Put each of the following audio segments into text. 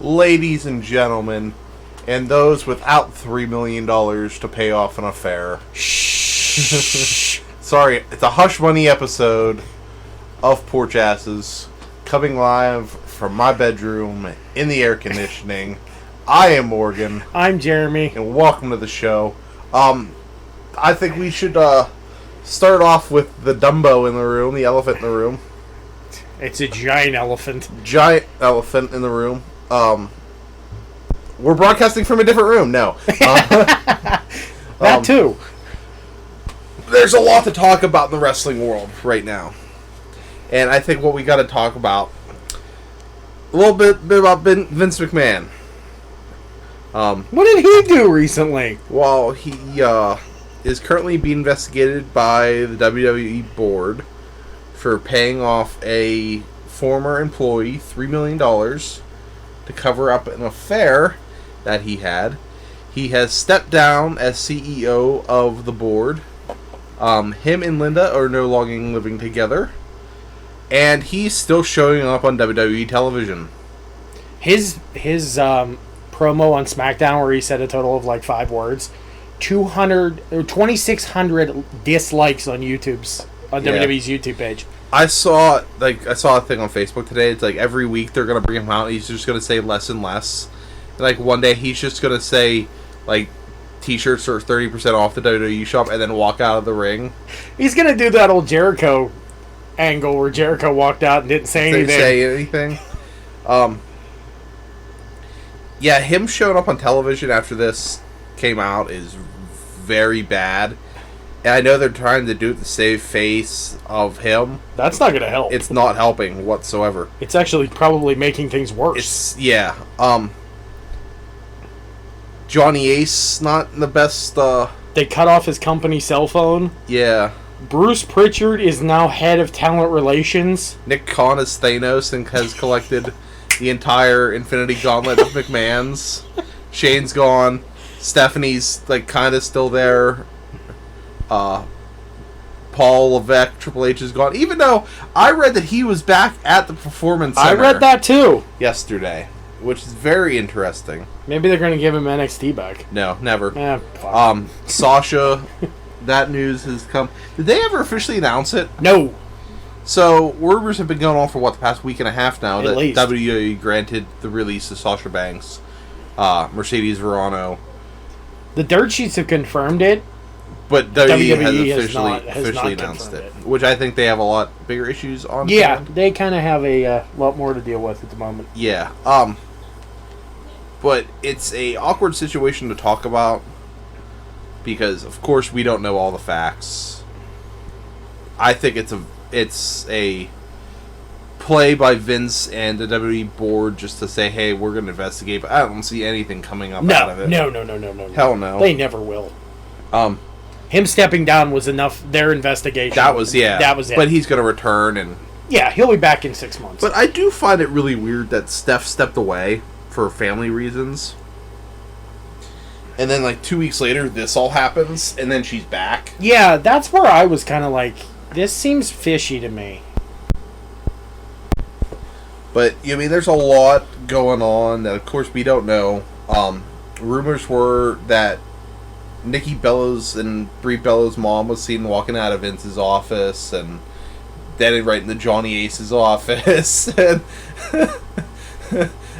ladies and gentlemen, and those without $3 million to pay off an affair. Shh. Sorry, it's a Hush Money episode of Porch Asses, coming live from my bedroom in the air conditioning. I am Morgan. I'm Jeremy. And welcome to the show. I think we should start off with the Dumbo in the room, the elephant in the room. It's a giant elephant. Giant elephant in the room. We're broadcasting from a different room. No. That too. There's a lot to talk about in the wrestling world right now. And I think what we got to talk about, a little bit about Vince McMahon. What did he do recently? Well, he is currently being investigated by the WWE board for paying off a former employee $3 million to cover up an affair that he had. He has stepped down as CEO of the board. Him and Linda are no longer living together. And he's still showing up on WWE television. His promo on SmackDown where he said a total of like 5 words, 2,600 dislikes on WWE's YouTube page. I saw a thing on Facebook today. It's like every week they're gonna bring him out. He's just gonna say less and less. And like one day he's just gonna say like T-shirts are 30% off the WWE shop, and then walk out of the ring. He's gonna do that old Jericho angle where Jericho walked out and didn't say anything. Yeah, him showing up on television after this came out is very bad. And I know they're trying to do it to save face of him. That's not going to help. It's not helping whatsoever. It's actually probably making things worse. Johnny Ace, not the best. They cut off his company cell phone. Yeah. Bruce Pritchard is now head of talent relations. Nick Khan is Thanos and has collected the entire Infinity Gauntlet of McMahon's. Shane's gone. Stephanie's like kind of still there. Paul Levesque, Triple H is gone. Even though I read that he was back at the Performance Center. I read that too yesterday, which is very interesting. Maybe they're going to give him NXT back. No, never. Fuck. Sasha, that news has come. Did they ever officially announce it? No. So rumors have been going on for the past week and a half now that least. WWE granted the release of Sasha Banks, Mercedes Verano. The dirt sheets have confirmed it. But WWE has not officially announced it, which I think they have a lot bigger issues on. Yeah, they kind of have a lot more to deal with at the moment. Yeah, but it's a awkward situation to talk about because, of course, we don't know all the facts. I think it's a play by Vince and the WWE board just to say, "Hey, we're going to investigate," but I don't see anything coming up out of it. No. Hell no. They never will. Him stepping down was enough. Their investigation. That was it. But he's going to return and. Yeah, he'll be back in 6 months. But I do find it really weird that Steph stepped away for family reasons. And then, like, 2 weeks later, this all happens, and then she's back. Yeah, that's where I was kind of like, this seems fishy to me. But, I mean, there's a lot going on that, of course, we don't know. Rumors were that Nikki Bella's and Brie Bella's mom was seen walking out of Vince's office, and then right into Johnny Ace's office. And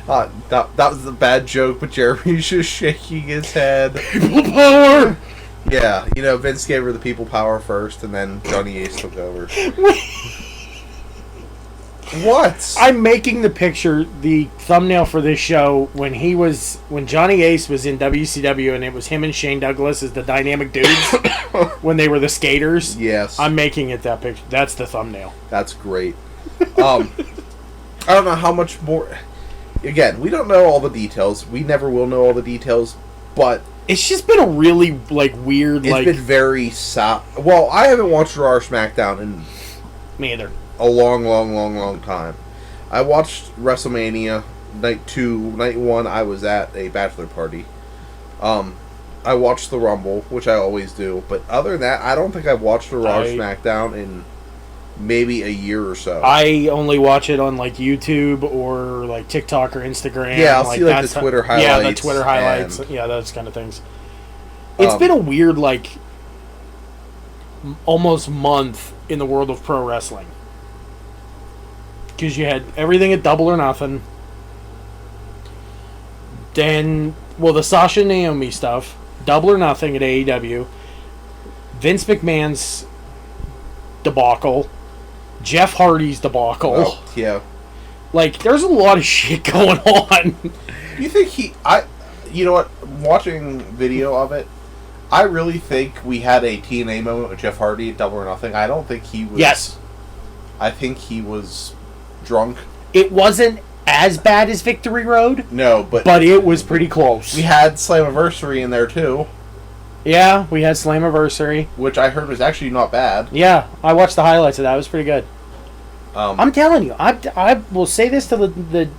that was a bad joke, but Jeremy's just shaking his head. People power! Yeah, Vince gave her the people power first, and then Johnny Ace took over. What? I'm making the thumbnail for this show when Johnny Ace was in WCW and it was him and Shane Douglas as the dynamic dudes when they were the skaters. Yes. I'm making it that picture. That's the thumbnail. That's great. I don't know how much more. Again, we don't know all the details. We never will know all the details, but it's just been a really weird. It's been very well, I haven't watched Raw or SmackDown in me either. A long time. I watched WrestleMania night 2, night 1. I was at a bachelor party. I watched the Rumble, which I always do, but other than that, I don't think I've watched the Raw or SmackDown in maybe a year or so. I only watch it on like YouTube or like TikTok or Instagram. Yeah, I'll see like the Twitter highlights. Yeah, the Twitter highlights. Yeah, those kind of things. It's been a weird, like, almost month in the world of pro wrestling. Because you had everything at Double or Nothing. Then, well, the Sasha and Naomi stuff. Double or Nothing at AEW. Vince McMahon's debacle. Jeff Hardy's debacle. Oh, yeah. Like, there's a lot of shit going on. You think you know what? Watching video of it, I really think we had a TNA moment with Jeff Hardy at Double or Nothing. I don't think he was... Yes. I think he was drunk. It wasn't as bad as Victory Road. No, but it was pretty close. We had Slammiversary in there, too. Yeah, we had Slammiversary. Which I heard was actually not bad. Yeah, I watched the highlights of that. It was pretty good. I'm telling you, I will say this to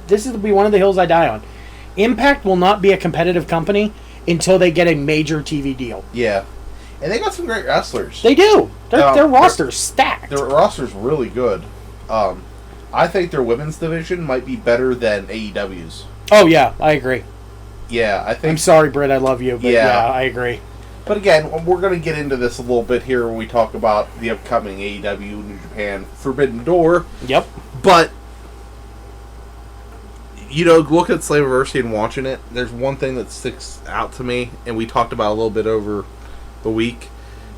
this will be one of the hills I die on. Impact will not be a competitive company until they get a major TV deal. Yeah. And they got some great wrestlers. They do. Their roster's stacked. Their roster's really good. I think their women's division might be better than AEW's. Oh, yeah, I agree. Yeah, I think... I'm sorry, Britt, I love you, but yeah I agree. But again, we're going to get into this a little bit here when we talk about the upcoming AEW New Japan Forbidden Door. Yep. But, you know, look at Slammiversary and watching it, there's one thing that sticks out to me, and we talked about a little bit over the week.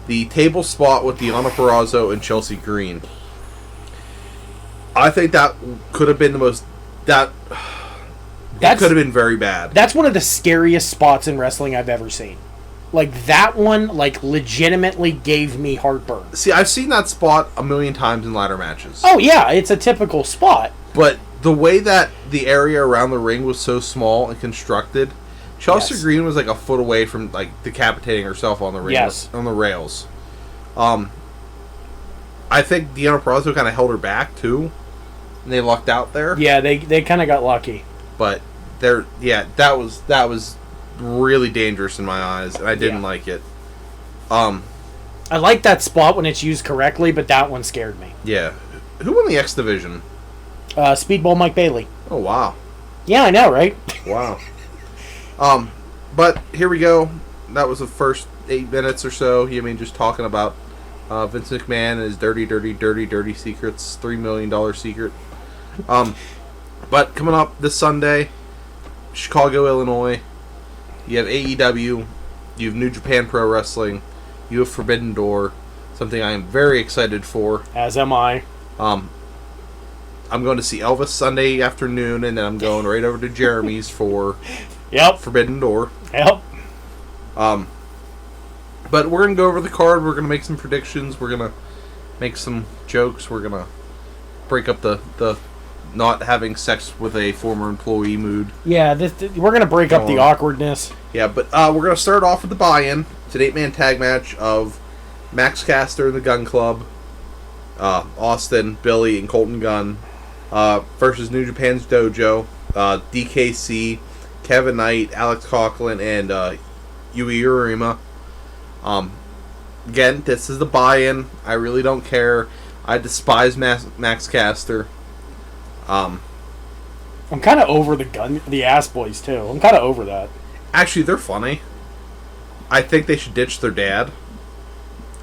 The table spot with Deonna Purrazzo and Chelsea Green. I think that could have been the most... That could have been very bad. That's one of the scariest spots in wrestling I've ever seen. Like, that one, like, legitimately gave me heartburn. See, I've seen that spot a million times in ladder matches. Oh, yeah, it's a typical spot. But the way that the area around the ring was so small and constructed, Chelsea Green was like a foot away from, like, decapitating herself on the ring. Yes. On the rails. I think Deonna Purrazzo kind of held her back, too. And they lucked out there. Yeah, they kind of got lucky. But, that was really dangerous in my eyes, and I didn't like it. I like that spot when it's used correctly, but that one scared me. Yeah. Who won the X Division? Speedball Mike Bailey. Oh, wow. Yeah, I know, right? Wow. But here we go. That was the first 8 minutes or so. I mean, just talking about Vince McMahon and his dirty secrets. $3 million secret. But coming up this Sunday, Chicago, Illinois, you have AEW, you have New Japan Pro Wrestling, you have Forbidden Door, something I am very excited for. As am I. I'm going to see Elvis Sunday afternoon, and then I'm going right over to Jeremy's for Forbidden Door. Yep. But we're going to go over the card, we're going to make some predictions, we're going to make some jokes, we're going to break up the not having sex with a former employee mood. Yeah, we're going to break up the awkwardness. Yeah, but we're going to start off with the buy-in. It's an 8-man tag match of Max Caster and the Gun Club, Austin, Billy, and Colton Gunn versus New Japan's Dojo, DKC, Kevin Knight, Alex Coughlin, and Yui Urima. Again, this is the buy-in. I really don't care. I despise Max Caster. I'm kind of over the ass boys too. I'm kind of over that. Actually, they're funny. I think they should ditch their dad.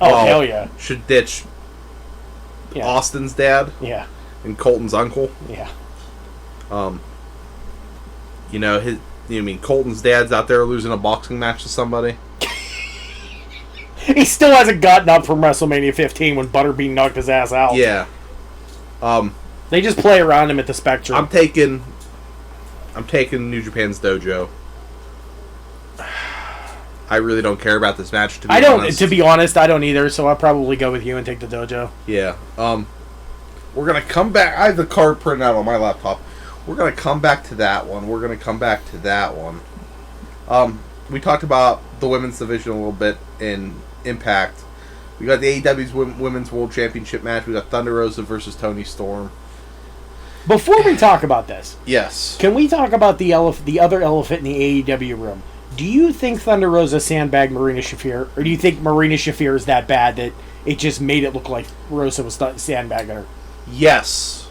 Oh, hell yeah. Should ditch Austin's dad. Yeah. And Colton's uncle. Yeah. You know, Colton's dad's out there losing a boxing match to somebody. He still hasn't gotten up from WrestleMania 15 when Butterbean knocked his ass out. Yeah. They just play around him at the Spectrum. I'm taking New Japan's Dojo. I really don't care about this match, to be honest. To be honest, I don't either, so I'll probably go with you and take the Dojo. Yeah. We're going to come back. I have the card printed out on my laptop. We're going to come back to that one. We talked about the women's division a little bit in Impact. We got the AEW's Women's World Championship match. We got Thunder Rosa versus Toni Storm. Before we talk about this, yes, can we talk about the other elephant in the AEW room? Do you think Thunder Rosa sandbagged Marina Shafir, or do you think Marina Shafir is that bad that It just made it look like Rosa was sandbagging her. Yes.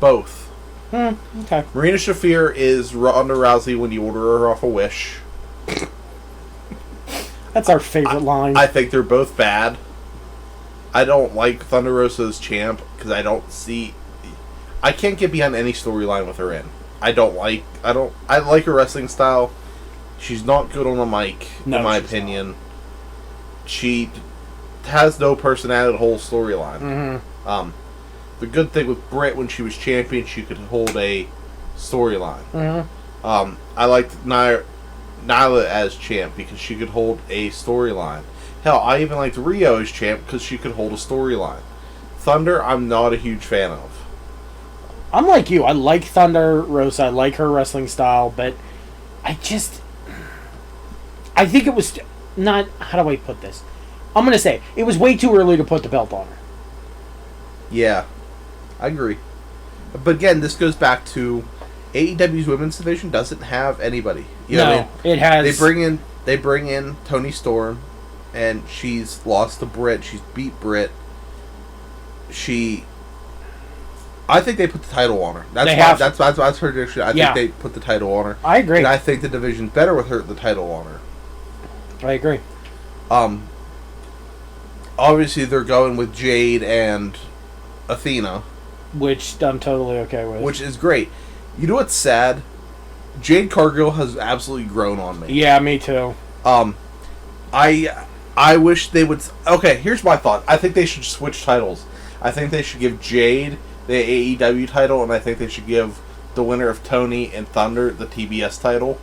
Both. Okay. Marina Shafir is Ronda Rousey when you order her off a Wish. That's our favorite line. I think they're both bad. I don't like Thunder Rosa as champ because I can't get behind any storyline with her in. I like her wrestling style. She's not good on the mic, in my opinion. Not. She has no personality to hold storyline. The good thing with Britt, when she was champion, she could hold a storyline. I liked Nyla as champ because she could hold a storyline. Hell, I even liked Rio as champ because she could hold a storyline. Thunder, I'm not a huge fan of. I'm like you. I like Thunder Rosa. I like her wrestling style, but I think it was not... How do I put this? I'm going to say, it was way too early to put the belt on her. Yeah, I agree. But again, this goes back to AEW's women's division doesn't have anybody. You know what I mean? It has... They bring in Toni Storm, and she's lost to Britt. She's beat Britt. I think they put the title on her. That's her prediction. I think they put the title on her. I agree. And I think the division's better with the title on her. I agree. Obviously they're going with Jade and Athena, which I'm totally okay with. Which is great. You know what's sad? Jade Cargill has absolutely grown on me. Yeah, me too. I wish they would... Okay, here's my thought. I think they should switch titles. I think they should give Jade the AEW title, and I think they should give the winner of Tony and Thunder the TBS title.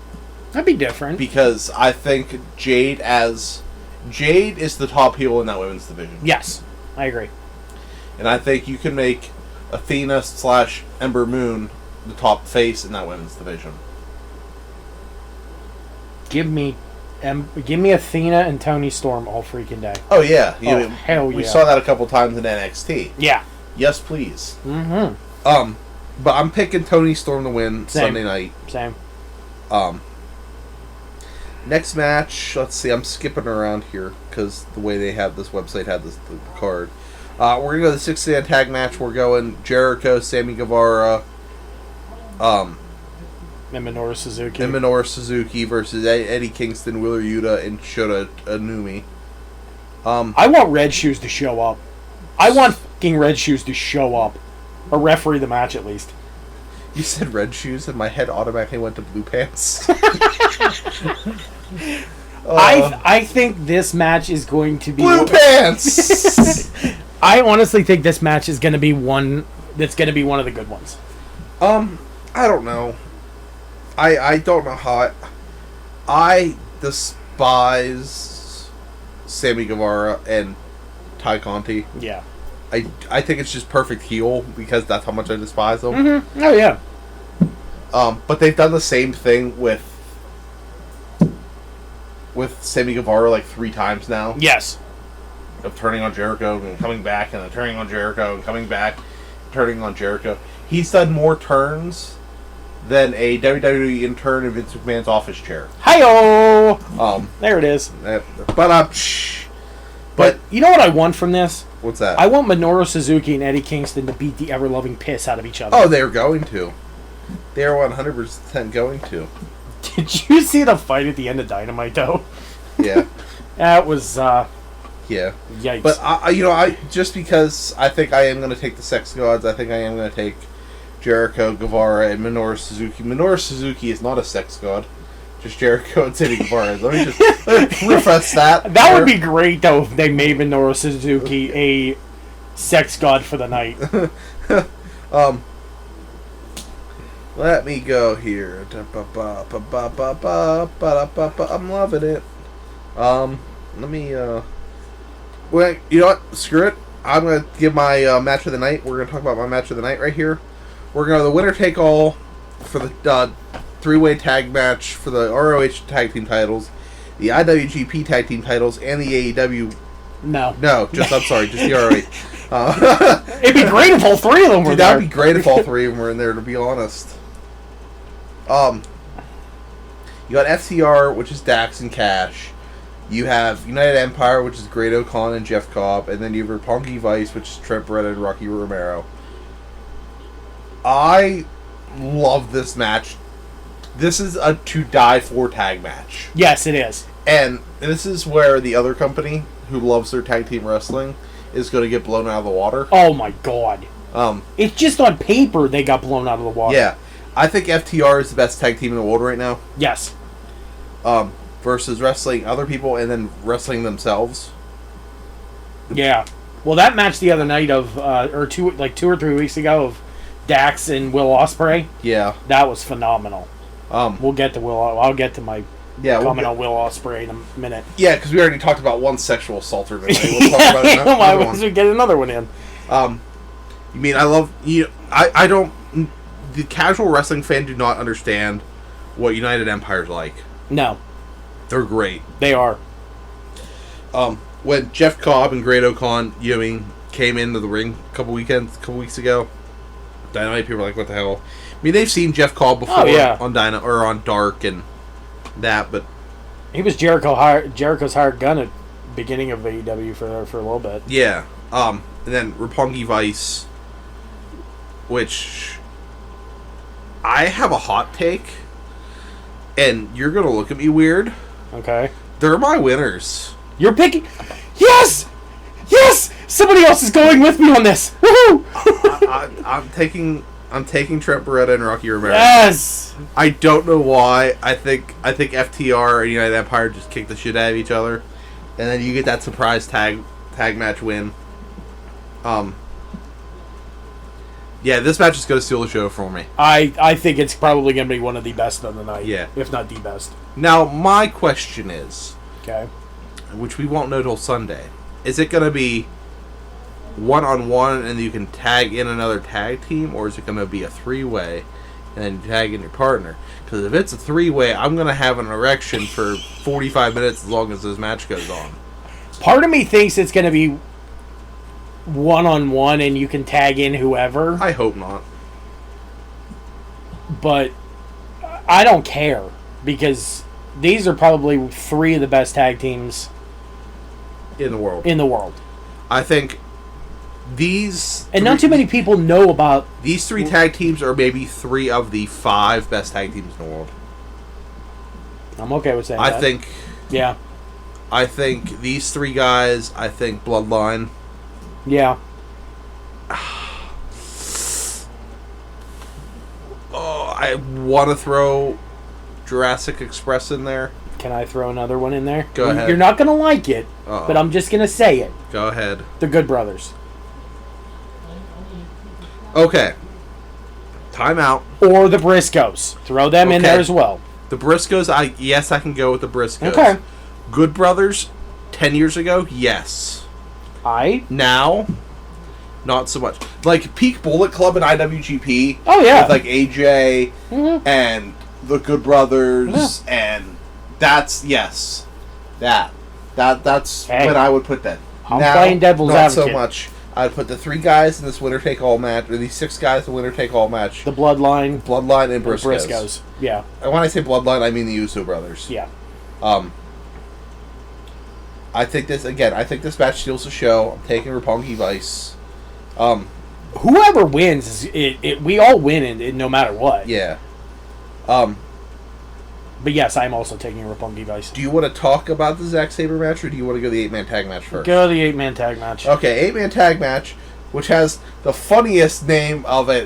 That'd be different. Because I think Jade is the top heel in that women's division. Yes, I agree. And I think you can make Athena / Ember Moon the top face in that women's division. Give me Athena and Toni Storm all freaking day. Oh yeah, hell yeah. We saw that a couple times in NXT. Yeah. Yes, please. But I'm picking Toni Storm to win Sunday night. Same. Next match, let's see. I'm skipping around here because the way they have this website had the card. We're gonna go to the 6-man tag match. We're going Jericho, Sammy Guevara, and Minoru Suzuki versus Eddie Kingston, Wheeler Yuta, and Shota Inumi. I want Red Shoes to show up. I want fucking Red Shoes to show up. Or referee the match, at least. You said Red Shoes, and my head automatically went to Blue Pants. I think this match is going to be... Blue Pants! I honestly think this match is going to be one that's going to be one of the good ones. I don't know. I don't know how I despise Sammy Guevara and Ty Conti. Yeah. I think it's just perfect heel because that's how much I despise them. Mm-hmm. Oh, yeah. But they've done the same thing with Sammy Guevara like 3 times now. Yes. Of turning on Jericho and coming back, and then turning on Jericho and coming back, turning on Jericho. He's done more turns than a WWE intern in Vince McMahon's office chair. Hi-oh! There it is. But you know what I want from this? What's that? I want Minoru Suzuki and Eddie Kingston to beat the ever-loving piss out of each other. Oh, they're going to. They're 100% going to. Did you see the fight at the end of Dynamite, though? Yeah. That was, yeah. Yikes. But, I just because I think I am going to take the Sex Gods, I think I am going to take Jericho, Guevara, and Minoru Suzuki. Minoru Suzuki is not a Sex God. Just Jericho and Sammy Guevara. Let me just refresh that. That would be great, though, if they made Minoru Suzuki a sex god for the night. Let me go here. I'm loving it. Let me, well, you know what? Screw it. I'm going to give my match of the night. We're going to talk about my match of the night right here. We're going to the winner-take-all for the 3-way tag match for the ROH tag team titles, the IWGP tag team titles, and the AEW. No, just the ROH. It'd be great if all 3 of them were there. That'd be great if all 3 of them were in there, to be honest. You got FTR, which is Dax and Cash, You have United Empire, which is Great O'Con and Jeff Cobb, and then you have Roppongi Vice, which is Trent Beretta and Rocky Romero. I love this match. This is a to die for tag match. Yes, it is. And this is where the other company, who loves their tag team wrestling, is going to get blown out of the water. Oh my god. It's just on paper they got blown out of the water. Yeah. I think FTR is the best tag team in the world right now. Yes. Versus wrestling other people and then wrestling themselves. Yeah. Well, that match the other night of, or 2 or 3 weeks ago of Dax and Will Ospreay. Yeah. That was phenomenal. We'll get to I'll get to my comment on Will Ospreay in a minute. Yeah, because we already talked about one sexual assaulter tonight. We'll talk about another Why don't we get another one in? You mean I don't. The casual wrestling fan do not understand what United Empire's like. No. They're great. They are. When Jeff Cobb and Great O'Con, came into the ring a couple weeks ago, Dynamite people were like, what the hell? I mean, they've seen Jeff Cobb before on on Dark and that, but he was Jericho's hired gun at the beginning of AEW for a little bit. Yeah. And then Roppongi Vice, which I have a hot take, and you're gonna look at me weird. Okay. They're my winners. You're picking. Yes! Yes! Somebody else is going with me on this. Woohoo! I'm taking Trent Beretta and Rocky Romero. Yes! I don't know why. I think FTR and United Empire just kick the shit out of each other, and then you get that surprise tag match win. Yeah, this match is going to steal the show for me. I think it's probably going to be one of the best of the night. Yeah. If not the best. Now, my question is, okay, which we won't know till Sunday, is it going to be one-on-one and you can tag in another tag team, or is it going to be a three-way and then tag in your partner? Because if it's a three-way, I'm going to have an erection for 45 minutes as long as this match goes on. Part of me thinks it's going to be one-on-one and you can tag in whoever. I hope not. But I don't care, because these are probably 3 of the best tag teams in the world. I think these... And not too many people know about... These 3 tag teams are maybe 3 of the 5 best tag teams in the world. I'm okay with saying that. I think... Yeah. I think these 3 guys, I think Bloodline... Yeah. Oh, I want to throw Jurassic Express in there. Can I throw another one in there? Go ahead. You're not going to like it, but I'm just going to say it. Go ahead. The Good Brothers. Okay. Timeout. Or the Briscoes. Throw them in there as well. The Briscoes, I can go with the Briscoes. Okay. Good Brothers, 10 years ago, yes. Now, not so much. Like, peak Bullet Club and IWGP. Oh, yeah. With, like, AJ and the Good Brothers, and that's, yes. That's when I would put that. I'm playing devil's advocate. Not so much. I'd put the 3 guys in this winner-take-all match, or these 6 guys in the winner-take-all match. The Bloodline. And Briscoes. Yeah. And when I say Bloodline, I mean the Uso brothers. Yeah. I think this match steals the show. I'm taking Roppongi Vice. Whoever wins, we all win in no matter what. Yeah. But yes, I'm also taking Roppongi Vice. Do you want to talk about the Zack Sabre match, or do you want to go the 8-man tag match first? Go the 8-man tag match. Okay, 8-man tag match, which has the funniest name of a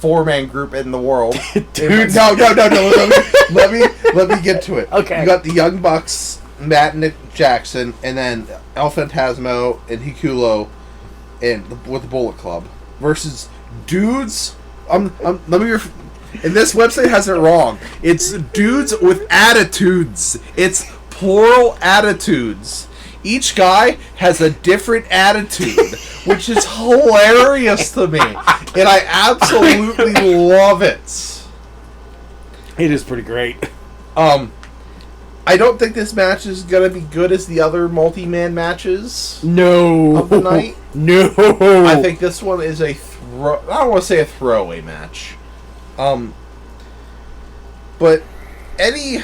4-man group in the world. Dude. No. Let me get to it. Okay. You got the Young Bucks, Matt and Nick Jackson, and then El Phantasmo and Hikulo with the Bullet Club versus dudes. And this website has it wrong. It's dudes with attitudes. It's plural attitudes. Each guy has a different attitude, which is hilarious to me, and I absolutely love it. It is pretty great. I don't think this match is gonna be good as the other multi-man matches. No. Of the night. No. I think this one is I don't want to say a throwaway match. But any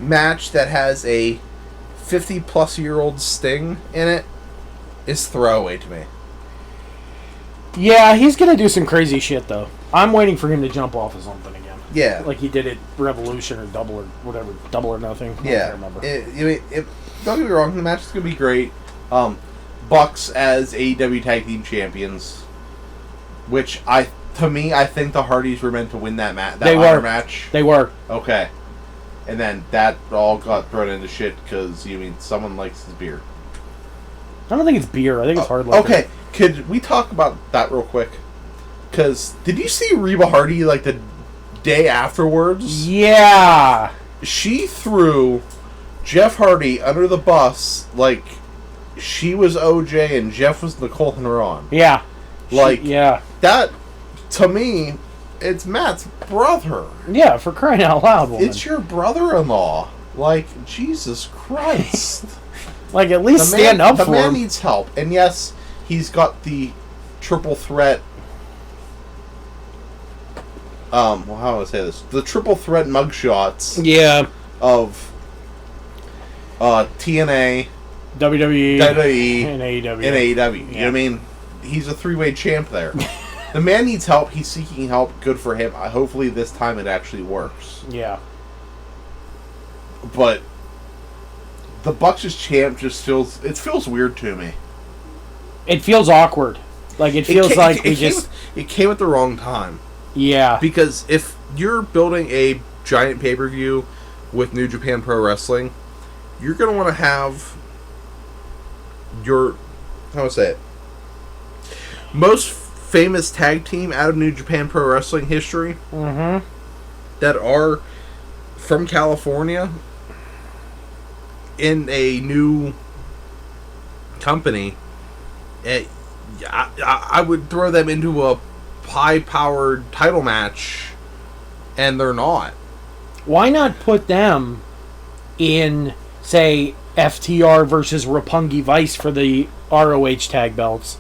match that has a 50-plus-year-old Sting in it is throwaway to me. Yeah, he's going to do some crazy shit, though. I'm waiting for him to jump off of something again. Yeah. Like he did at Revolution or Double or whatever. Double or Nothing. Yeah. I can't remember. Don't get me wrong, the match is going to be great. Bucks as AEW Tag Team Champions, which I think the Hardys were meant to win that match. That match. They were. Okay. And then that all got thrown into shit because, someone likes his beer. I don't think it's beer. I think it's hard liquor. Okay. Could we talk about that real quick? Because did you see Reba Hardy, the day afterwards? Yeah. She threw Jeff Hardy under the bus like she was OJ and Jeff was Nicole Ron. Yeah. Yeah. That, to me, it's Matt's brother. Yeah, for crying out loud, woman. It's your brother-in-law. Jesus Christ. At least stand up for him. The man needs help. And yes, he's got the triple threat... how do I say this? The triple threat mugshots. Yeah. Of TNA... WWE, and AEW. Yeah. You know Yeah. what I mean? He's a three-way champ there. The man needs help. He's seeking help. Good for him. Hopefully this time it actually works. Yeah. But the Bucks as champ just feels weird to me. It feels awkward. It feels It came at the wrong time. Yeah. Because if you're building a giant pay-per-view with New Japan Pro Wrestling, you're going to want to have your... How do I say it? Most famous tag team out of New Japan Pro Wrestling history that are from California in a new company, I would throw them into a high-powered title match, and they're not. Why not put them in, say, FTR versus Roppongi Vice for the ROH tag belts,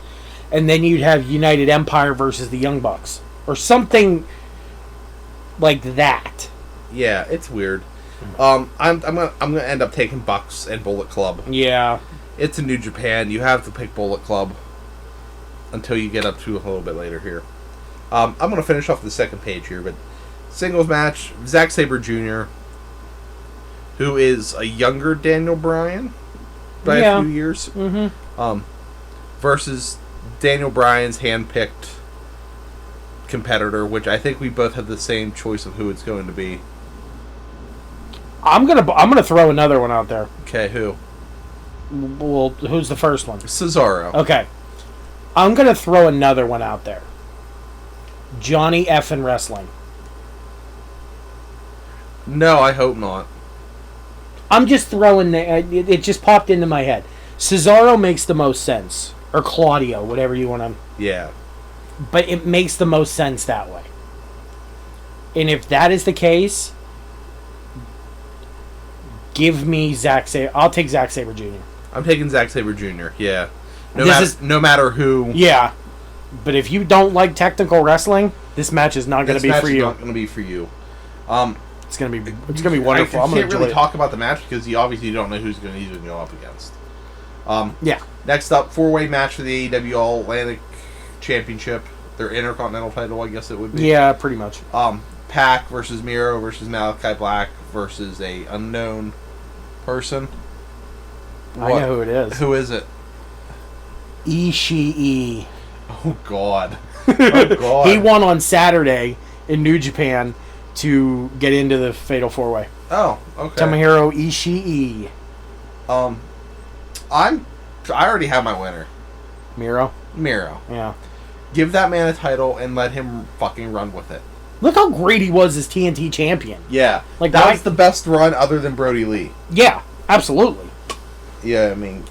and then you'd have United Empire versus the Young Bucks, or something like that. Yeah, it's weird. I'm gonna end up taking Bucks and Bullet Club. Yeah, it's in New Japan. You have to pick Bullet Club until you get up to a little bit later here. I'm gonna finish off the second page here, but singles match: Zack Sabre Jr., who is a younger Daniel Bryan by a few years, versus Daniel Bryan's hand-picked competitor, which I think we both have the same choice of who it's going to be. I'm gonna throw another one out there. Okay, who? Well, who's the first one? Cesaro. Okay, I'm gonna throw another one out there. Johnny F in wrestling. No, I hope not. I'm just throwing it just popped into my head. Cesaro makes the most sense. Or Claudio, whatever you want to... Yeah. But it makes the most sense that way. And if that is the case, give me Zack Sabre. I'll take Zack Sabre Jr. I'm taking Zack Sabre Jr., yeah. No matter who... Yeah. But if you don't like technical wrestling, this match is not going to be for you. It's not going to be for you. It's going to be wonderful. I can't really talk about the match because you obviously don't know who's going to go up against. Yeah. Next up, 4-way match for the AEW All Atlantic Championship. Their Intercontinental title, I guess it would be. Yeah, pretty much. Pac versus Miro versus Malachi Black versus a unknown person. I know who it is. Who is it? Ishii. Oh, God. Oh, God. He won on Saturday in New Japan to get into the Fatal 4-Way. Oh, okay. Tomohiro Ishii. I already have my winner. Miro. Yeah. Give that man a title and let him fucking run with it. Look how great he was as TNT champion. Yeah. That was the best run other than Brody Lee. Yeah, absolutely. Yeah, I mean,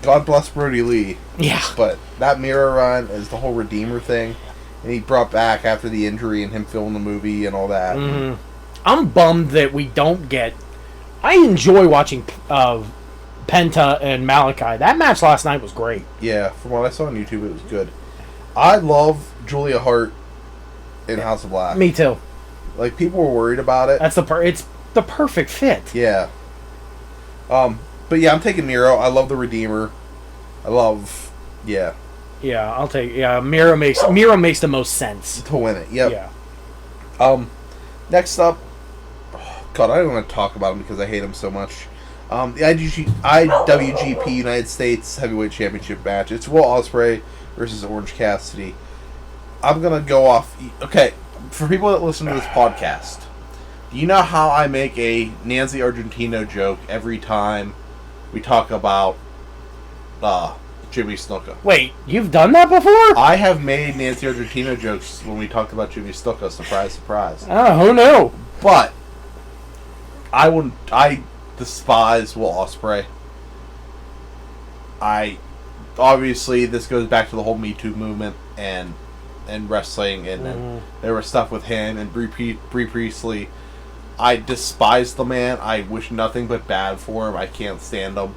God bless Brody Lee. Yeah. But that Miro run is the whole Redeemer thing. And he brought back after the injury and him filming the movie and all that. Mm-hmm. I'm bummed that we don't get... I enjoy watching Penta and Malachi. That match last night was great. Yeah, from what I saw on YouTube, it was good. I love Julia Hart in House of Black. Me too. People were worried about it. That's it's the perfect fit. Yeah. But yeah, I'm taking Miro. I love the Redeemer. Yeah. Yeah, I'll take. Yeah, Miro makes the most sense To win it. Yep. Yeah. Next up, God, I don't want to talk about him because I hate him so much. The IWGP United States Heavyweight Championship match. It's Will Ospreay versus Orange Cassidy. I'm gonna go off. Okay, for people that listen to this podcast, do you know how I make a Nancy Argentino joke every time we talk about Jimmy Snuka? Wait, you've done that before? I have made Nancy Argentino jokes when we talked about Jimmy Snuka. Surprise, surprise. Oh, who knew? But I despise Will Ospreay. Obviously this goes back to the whole Me Too movement and wrestling, and then there was stuff with him and Bree Priestley. I despise the man. I wish nothing but bad for him. I can't stand him.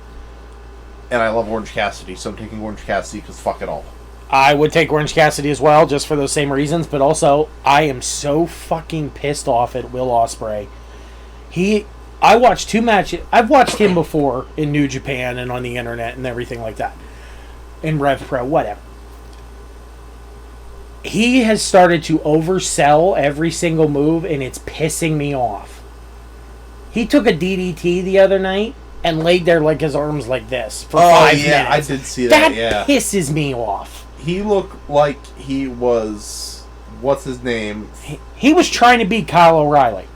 And I love Orange Cassidy, so I'm taking Orange Cassidy because fuck it all. I would take Orange Cassidy as well, just for those same reasons, but also, I am so fucking pissed off at Will Ospreay. I watched 2 matches. I've watched him before in New Japan and on the internet and everything like that. In Rev Pro, whatever. He has started to oversell every single move, and it's pissing me off. He took a DDT the other night and laid there like his arms like this for 5 minutes. I did see that. That pisses me off. He looked like he was... What's his name? He was trying to beat Kyle O'Reilly.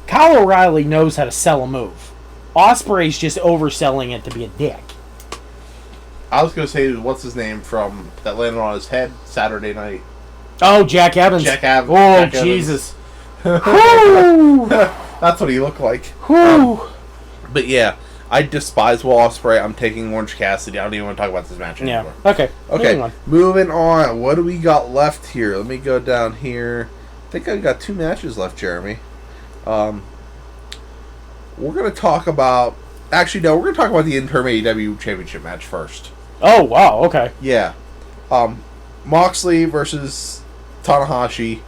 Kyle O'Reilly knows how to sell a move. Ospreay's just overselling it to be a dick. I was going to say, what's his name from that landed on his head Saturday night? Oh, Jack Evans. Jack Evans. Oh, Jack Jesus. That's what he looked like. But yeah, I despise Will Ospreay. I'm taking Orange Cassidy. I don't even want to talk about this match anymore. Yeah. Okay. Moving on. What do we got left here? Let me go down here. I think I've got 2 matches left, Jeremy. We're going to talk about... Actually, no. We're going to talk about the interim AEW Championship match first. Oh, wow. Okay. Yeah. Moxley versus Tanahashi.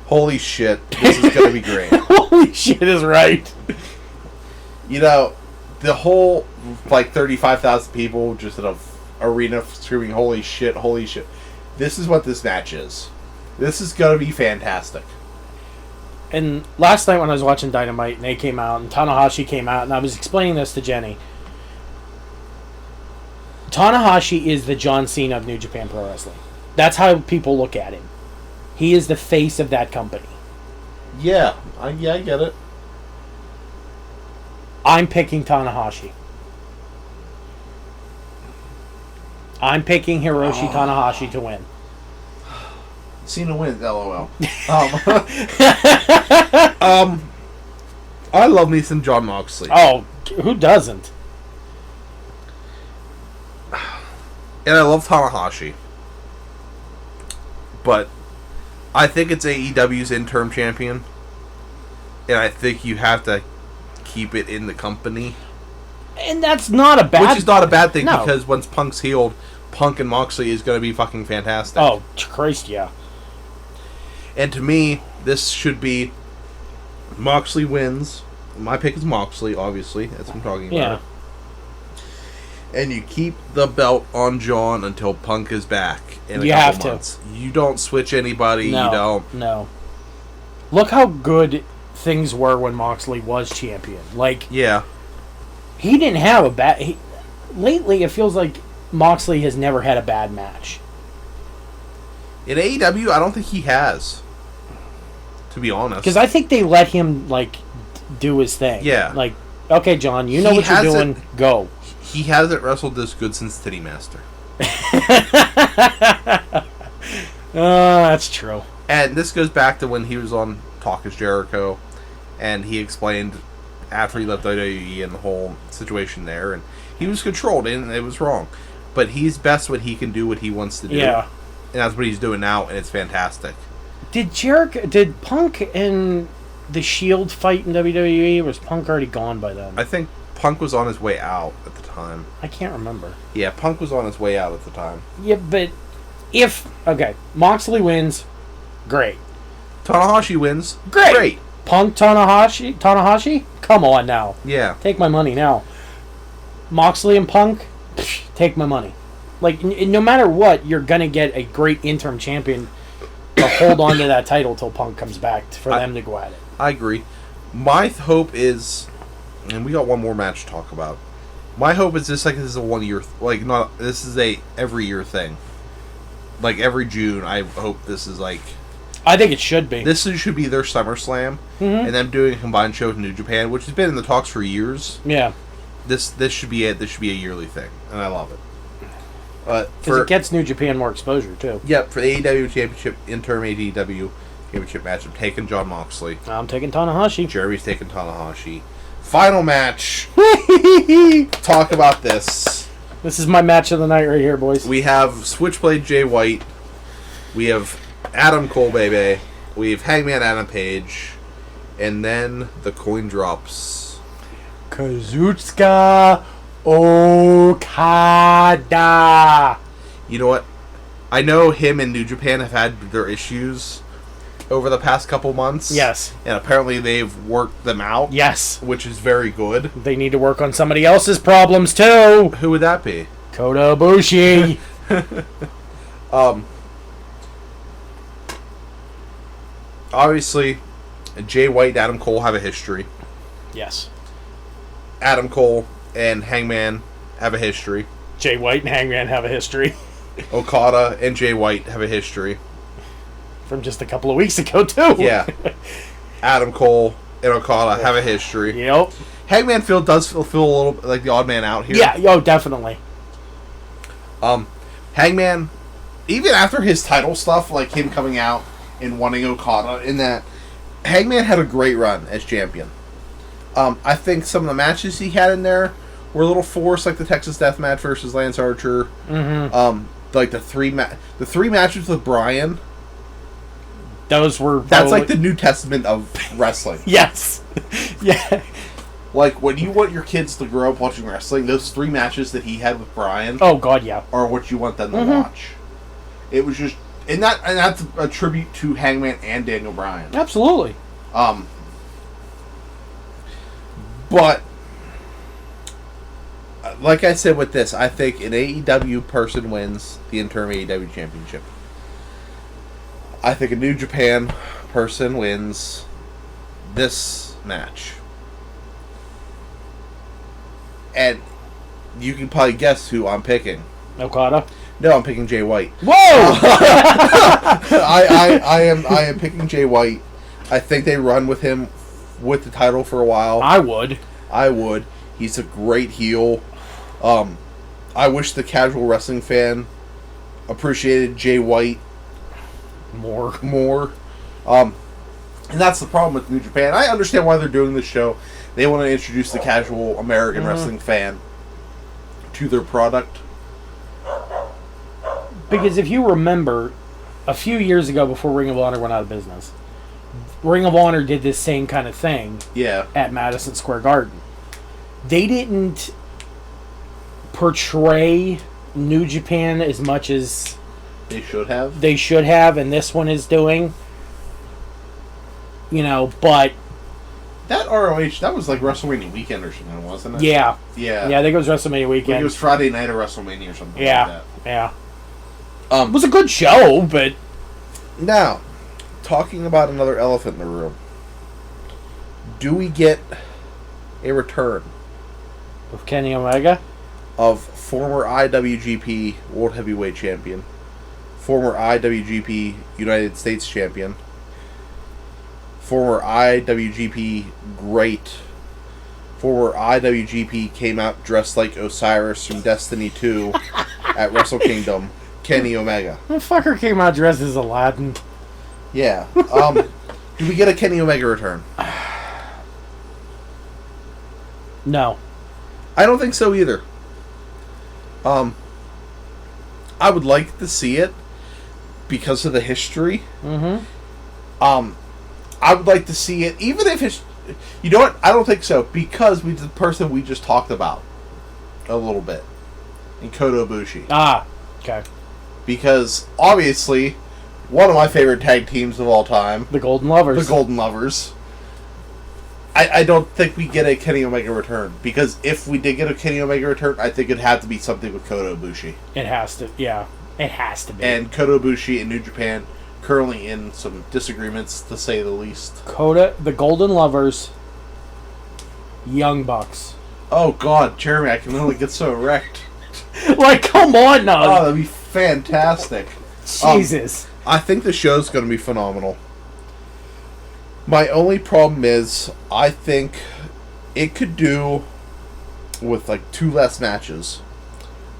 Holy shit. This is going to be great. Holy shit is right. You know, the whole, 35,000 people just in an arena screaming, holy shit, holy shit. This is what this match is. This is going to be fantastic. And last night when I was watching Dynamite and they came out and Tanahashi came out and I was explaining this to Jenny. Tanahashi is the John Cena of New Japan Pro Wrestling. That's how people look at him. He is the face of that company. Yeah, I get it. I'm picking Tanahashi. I'm picking Hiroshi Tanahashi to win. Cena wins, LOL. I love me some Jon Moxley. Oh, who doesn't? And I love Tanahashi. But I think it's AEW's interim champion. And I think you have to keep it in the company. And that's not a bad... Which is not a bad thing, no. Because once Punk's healed, Punk and Moxley is going to be fucking fantastic. Oh, Christ, yeah. And to me, this should be Moxley wins. My pick is Moxley, obviously. That's what I'm talking about. Yeah. And you keep the belt on John until Punk is back in a you couple have months. to. You don't switch anybody. No, you don't. No. Look how good things were when Moxley was champion. Yeah. He didn't have a bad... Lately, it feels like Moxley has never had a bad match. In AEW, I don't think he has. To be honest. Because I think they let him, do his thing. Yeah. Okay, John, you know what you're doing. Go. He hasn't wrestled this good since Titty Master. That's true. And this goes back to when he was on Talk is Jericho, and he explained after he left WWE and the whole situation there, and he was controlled, and it was wrong. But he's best when he can do what he wants to do. Yeah. And that's what he's doing now, and it's fantastic. Did Punk and the Shield fight in WWE, or was Punk already gone by then? I think Punk was on his way out at the time. I can't remember. Yeah, Punk was on his way out at the time. Yeah, but if... Okay, Moxley wins, great. Tanahashi wins, Great. Punk Tanahashi? Come on now. Yeah. Take my money now. Moxley and Punk? Take my money. Like, no matter what, you're going to get a great interim champion to hold on to that title till Punk comes back for them to go at it. I agree. My hope is, and we got one more match to talk about. My hope is this is a 1 year, this is a every year thing. Like every June, I hope this is like. I think it should be. This should be their SummerSlam, and them doing a combined show with New Japan, which has been in the talks for years. Yeah. This should be it. This should be a yearly thing, and I love it. Because it gets New Japan more exposure too. Yep, for the AEW Championship, interim AEW Championship match, I'm taking Jon Moxley. I'm taking Tanahashi. Jeremy's taking Tanahashi. Final match. Talk about this. This is my match of the night right here, boys. We have Switchblade Jay White. We have Adam Cole, baby. We have Hangman Adam Page. And then the coin drops. Kazuchika Okada. You know what? I know him and New Japan have had their issues over the past couple months. Yes. And apparently they've worked them out. Yes. Which is very good. They need to work on somebody else's problems too. Who would that be? Kota Ibushi. Obviously, Jay White and Adam Cole have a history. Yes. Adam Cole and Hangman have a history. Jay White and Hangman have a history. Okada and Jay White have a history. From just a couple of weeks ago, too. Yeah. Adam Cole and Okada have a history. Yep. Hangman does feel a little like the odd man out here. Yeah, definitely. Hangman, even after his title stuff, like him coming out and wanting Okada in that, Hangman had a great run as champion. I think some of the matches he had in there were a little forced, like the Texas Death Match versus Lance Archer. Mm-hmm. Like the three matches with Bryan. Those were That's like the New Testament of wrestling. Yes. Yeah. Like when you want your kids to grow up watching wrestling, those 3 matches that he had with Bryan. Oh God, yeah. Are what you want them to watch. It was just, and that's a tribute to Hangman and Daniel Bryan. Absolutely. But like I said with this, I think an AEW person wins the interim AEW championship. I think a New Japan person wins this match. And you can probably guess who I'm picking. Okada? No, I'm picking Jay White. Whoa! I am picking Jay White. I think they run with him with the title for a while. I would. He's a great heel. I wish the casual wrestling fan appreciated Jay White more. And that's the problem with New Japan. I understand why they're doing this show. They want to introduce the casual American wrestling fan to their product. Because if you remember, a few years ago before Ring of Honor went out of business, Ring of Honor did this same kind of thing at Madison Square Garden. They didn't portray New Japan as much as they should have. And this one is doing. But that ROH, that was like WrestleMania weekend or something, wasn't it? Yeah. Yeah, I think it was WrestleMania weekend. Like it was Friday night of WrestleMania or something like that. Yeah. It was a good show, but... Now, talking about another elephant in the room. Do we get a return of Kenny Omega? Of former IWGP World Heavyweight Champion, former IWGP United States Champion, former IWGP Great, former IWGP came out dressed like Osiris from Destiny 2 at Wrestle Kingdom, Kenny Omega. The fucker came out dressed as Aladdin. Yeah. Do we get a Kenny Omega return? No. I don't think so either. I would like to see it because of the history. Mm-hmm. I would like to see it, even if it's... You know what? I don't think so, because the person we just talked about a little bit. In Kota Ibushi. Ah, okay. Because, obviously, one of my favorite tag teams of all time. The Golden Lovers. I don't think we get a Kenny Omega return, because if we did get a Kenny Omega return, I think it'd have to be something with Kota Ibushi. It has to, yeah. It has to be. And Kota Ibushi in New Japan, currently in some disagreements, to say the least. Kota, the Golden Lovers, Young Bucks. Oh, God, Jeremy, I can only get so erect. Like, come on now. Oh, that'd be fantastic. Jesus. I think the show's going to be phenomenal. My only problem is, I think it could do with, like, 2 less matches.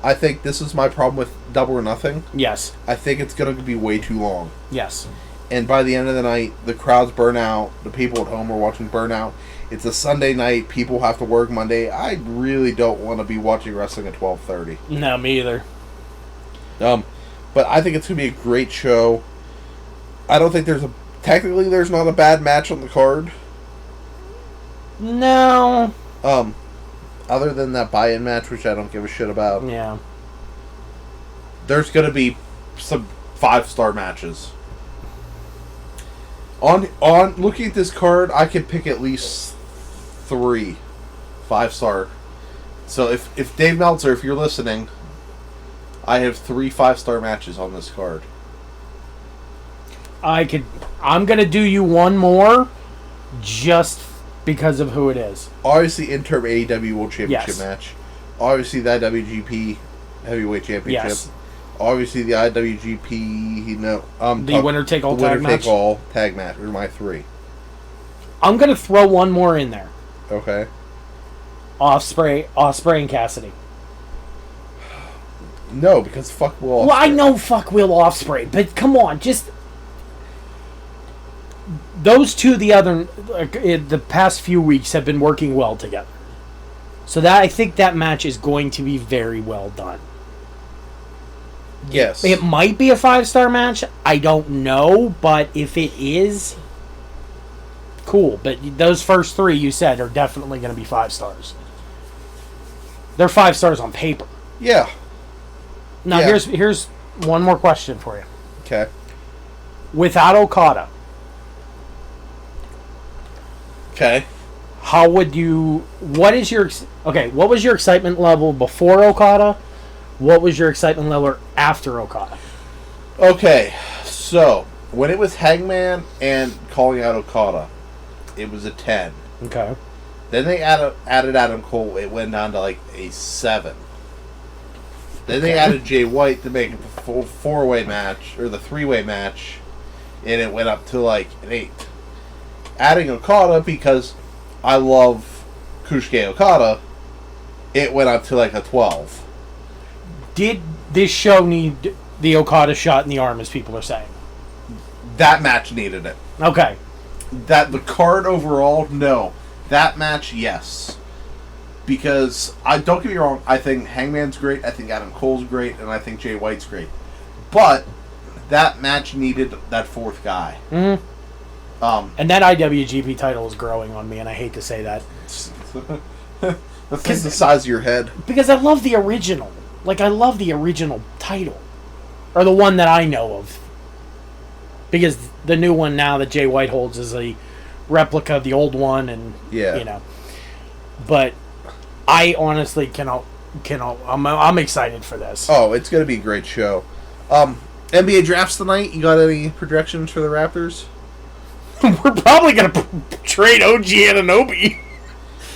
I think this is my problem with Double or Nothing. Yes. I think it's going to be way too long. Yes. And by the end of the night, the crowds burn out. The people at home are watching burn out. It's a Sunday night. People have to work Monday. I really don't want to be watching wrestling at 12:30. No, me either. But I think it's going to be a great show. I don't think technically there's not a bad match on the card. No. Other than that buy-in match, which I don't give a shit about. Yeah. There's going to be some 5-star matches. On looking at this card, I could pick at least 3 5-star. So if Dave Meltzer, if you're listening, I have 3 5-star matches on this card. I'm gonna do you one more, just because of who it is. Obviously, interim AEW World Championship Yes. match. Obviously, the IWGP Heavyweight Championship. Yes. Obviously, the IWGP The winner take all tag match. Winner take all tag match are my 3. I'm gonna throw one more in there. Okay. Ospreay and Cassidy. No, because fuck Will Ospreay. Well, I know fuck Will Ospreay, but come on, just those two. The past few weeks have been working well together, so that I think that match is going to be very well done. Yes. It might be a 5-star match. I don't know, but if it is, cool. But those first 3 you said are definitely going to be 5 stars. They're 5 stars on paper. Yeah. Now Yeah. here's one more question for you. Okay. Without Okada, Okay. how would you? What was your excitement level before Okada? What was your excitement level after Okada? Okay. So, when it was Hangman and calling out Okada, it was a 10. Okay. Then they added Adam Cole. It went down to like a 7. Then they added Jay White to make it the full 4-way match, or the 3-way match, and it went up to like an 8. Adding Okada, because I love Kushige Okada, it went up to like a 12. Did this show need the Okada shot in the arm, as people are saying? That match needed it. Okay. The card overall, no. That match, yes. Because, don't get me wrong, I think Hangman's great, I think Adam Cole's great, and I think Jay White's great. But, that match needed that 4th guy. Mm-hmm. And that IWGP title is growing on me, and I hate to say that. That's the size of your head. Because I love the original. Like, I love the original title. Or the one that I know of. Because the new one now that Jay White holds is a replica of the old one, and, you know. But I honestly cannot I'm excited for this. Oh, it's going to be a great show. NBA drafts tonight. You got any projections for the Raptors? We're probably going to trade OG Anunoby.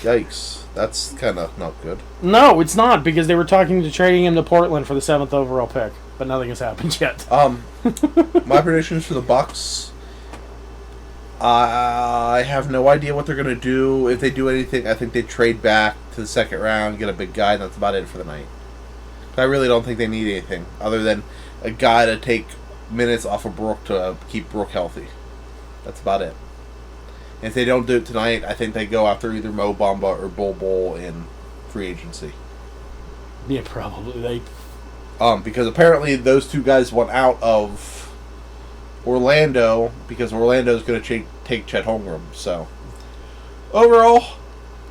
Yikes. That's kind of not good. No, it's not, because they were talking to trading him to Portland for the 7th overall pick, but nothing has happened yet. My predictions for the Bucks. I have no idea what they're going to do. If they do anything, I think they trade back to the 2nd round, get a big guy, and that's about it for the night. I really don't think they need anything other than a guy to take minutes off of Brooke to keep Brooke healthy. That's about it. And if they don't do it tonight, I think they go after either Mo Bamba or Bol Bol in free agency. Yeah, probably. Because apparently those 2 guys want out of Orlando because Orlando's going to take Chet Holmgren. So, overall,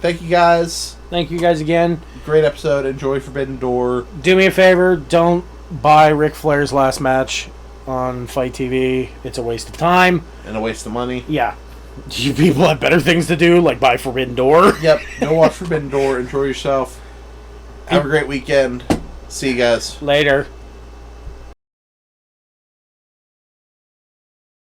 thank you guys. Thank you guys again. Great episode. Enjoy Forbidden Door. Do me a favor. Don't buy Ric Flair's last match on Fight TV. It's a waste of time. And a waste of money. Yeah. You people have better things to do, like buy Forbidden Door. Yep. Go watch Forbidden Door. Enjoy yourself. Have a great weekend. See you guys. Later.